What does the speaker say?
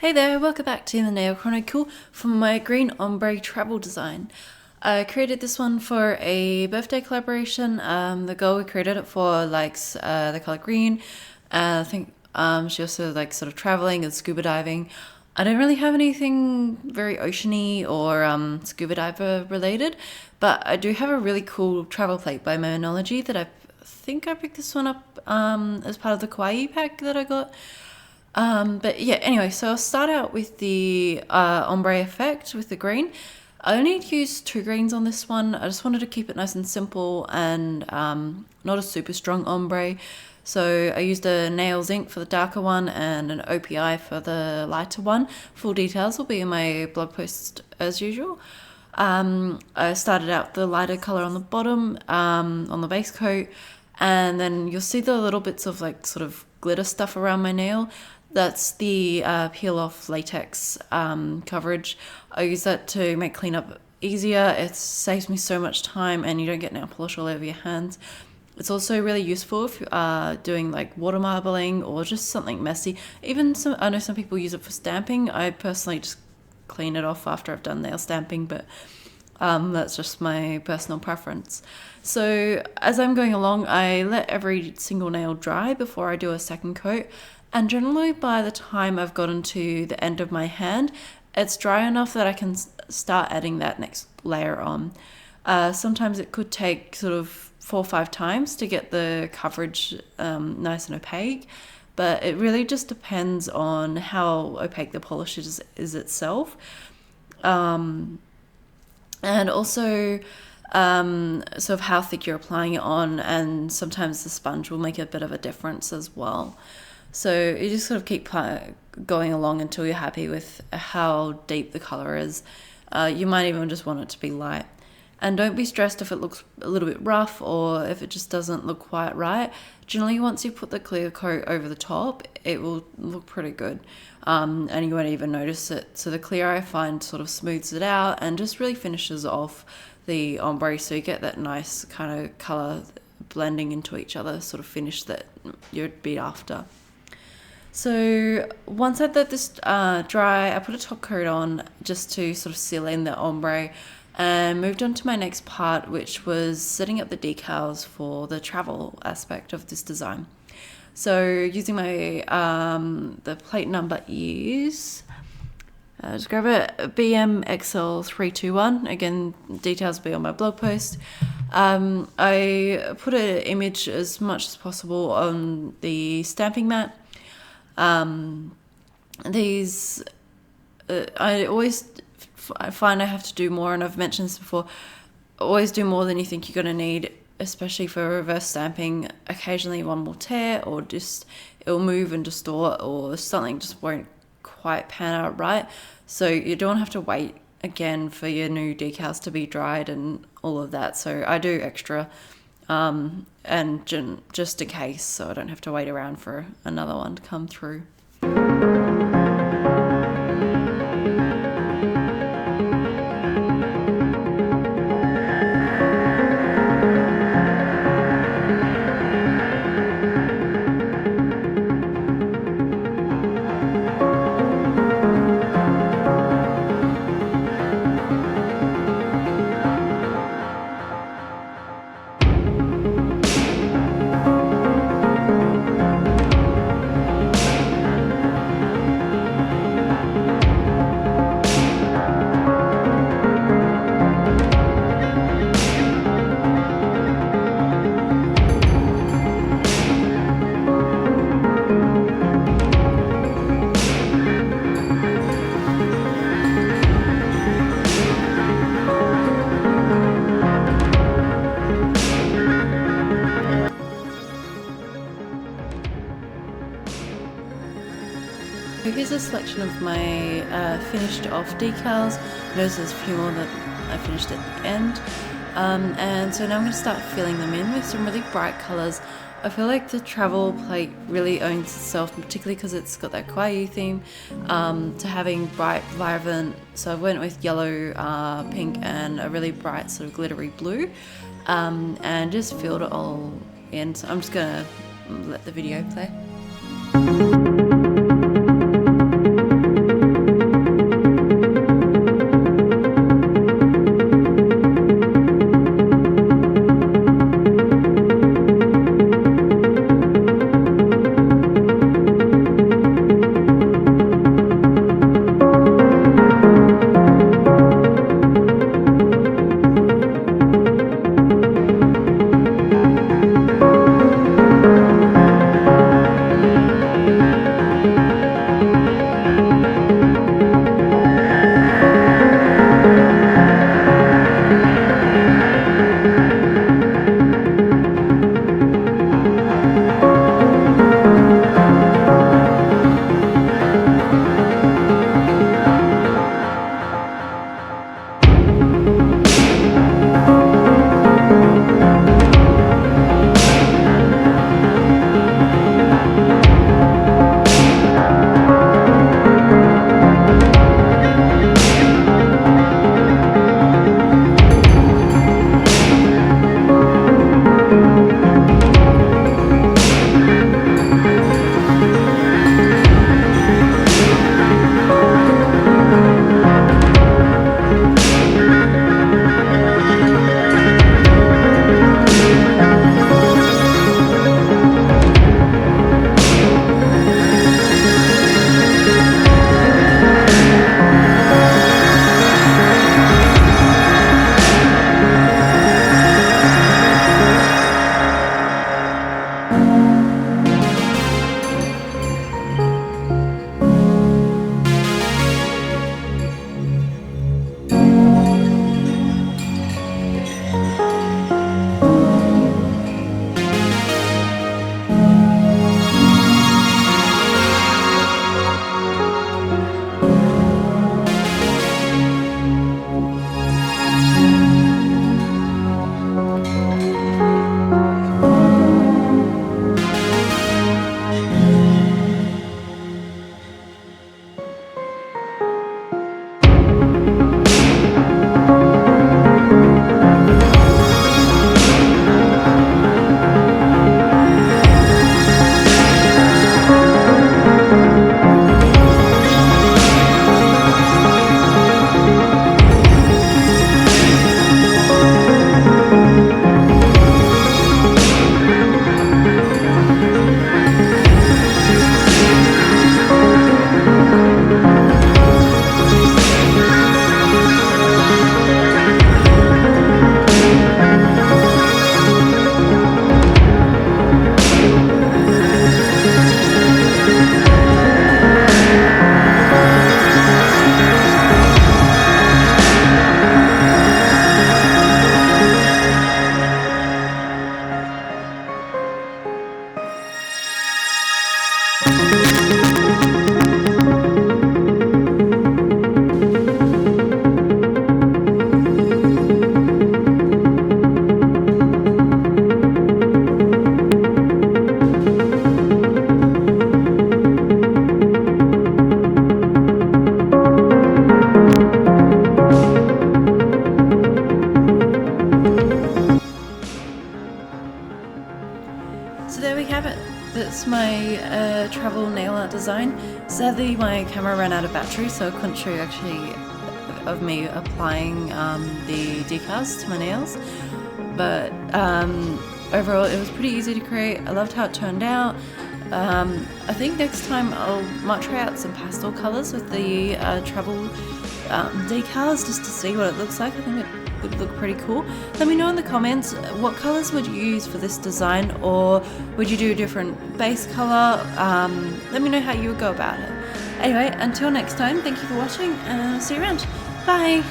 Hey there, welcome back to the Nail Chronicle for my green ombre travel design. I created this one for a birthday collaboration. The girl we created it for likes the color green. I think she also likes sort of traveling and scuba diving. I don't really have anything very oceany or scuba diver related, but I do have a really cool travel plate by Monology that I think I picked this one up as part of the kawaii pack that I got. But yeah, anyway, so I'll start out with the ombre effect with the green. I only used 2 greens on this one. I just wanted to keep it nice and simple and not a super strong ombre. So I used a Nails ink for the darker one and an OPI for the lighter one. Full details will be in my blog post as usual. I started out the lighter color on the bottom on the base coat, and then you'll see the little bits of like sort of glitter stuff around my nail. That's the peel off latex coverage. I use that to make cleanup easier. It saves me so much time and you don't get nail polish all over your hands. It's also really useful if you are doing like water marbling or just something messy. Even I know some people use it for stamping. I personally just clean it off after I've done nail stamping, but that's just my personal preference. So as I'm going along, I let every single nail dry before I do a second coat. And generally by the time I've gotten to the end of my hand, it's dry enough that I can start adding that next layer on. Sometimes it could take sort of 4 or 5 times to get the coverage nice and opaque, but it really just depends on how opaque the polish is itself. And also sort of how thick you're applying it on, and sometimes the sponge will make a bit of a difference as well. So you just sort of keep going along until you're happy with how deep the color is. You might even just want it to be light. And don't be stressed if it looks a little bit rough or if it just doesn't look quite right. Generally, once you put the clear coat over the top, it will look pretty good. And you won't even notice it. So the clear, I find, sort of smooths it out and just really finishes off the ombre, so you get that nice kind of color blending into each other sort of finish that you'd be after. So once I let this dry, I put a top coat on just to sort of seal in the ombre and moved on to my next part, which was setting up the decals for the travel aspect of this design. So using my, the plate number is, just grab it, BMXL321. Again, details will be on my blog post. I put an image as much as possible on the stamping mat. I find I have to do more, and I've mentioned this before, always do more than you think you're going to need, especially for reverse stamping. Occasionally one will tear, or just it'll move and distort, or something just won't quite pan out right. So you don't have to wait again for your new decals to be dried and all of that. So I do extra and just in case, so I don't have to wait around for another one to come through. So here's a selection of my finished off decals. Notice there's a few more that I finished at the end. And so now I'm going to start filling them in with some really bright colours. I feel like the travel plate really owns itself, particularly because it's got that kawaii theme, to having bright, vibrant. So I went with yellow, pink, and a really bright sort of glittery blue, and just filled it all in. So I'm just going to let the video play. that's my travel nail art design. Sadly, my camera ran out of battery, so I couldn't show you actually of me applying the decals to my nails. But overall, it was pretty easy to create. I loved how it turned out. I think next time I might try out some pastel colors with the travel decals just to see what it looks like. I think it would look pretty cool. Let me know in the comments what colors would you use for this design, or would you do a different base color? Let me know how you would go about it. Anyway, until next time, thank you for watching and I'll see you around. Bye!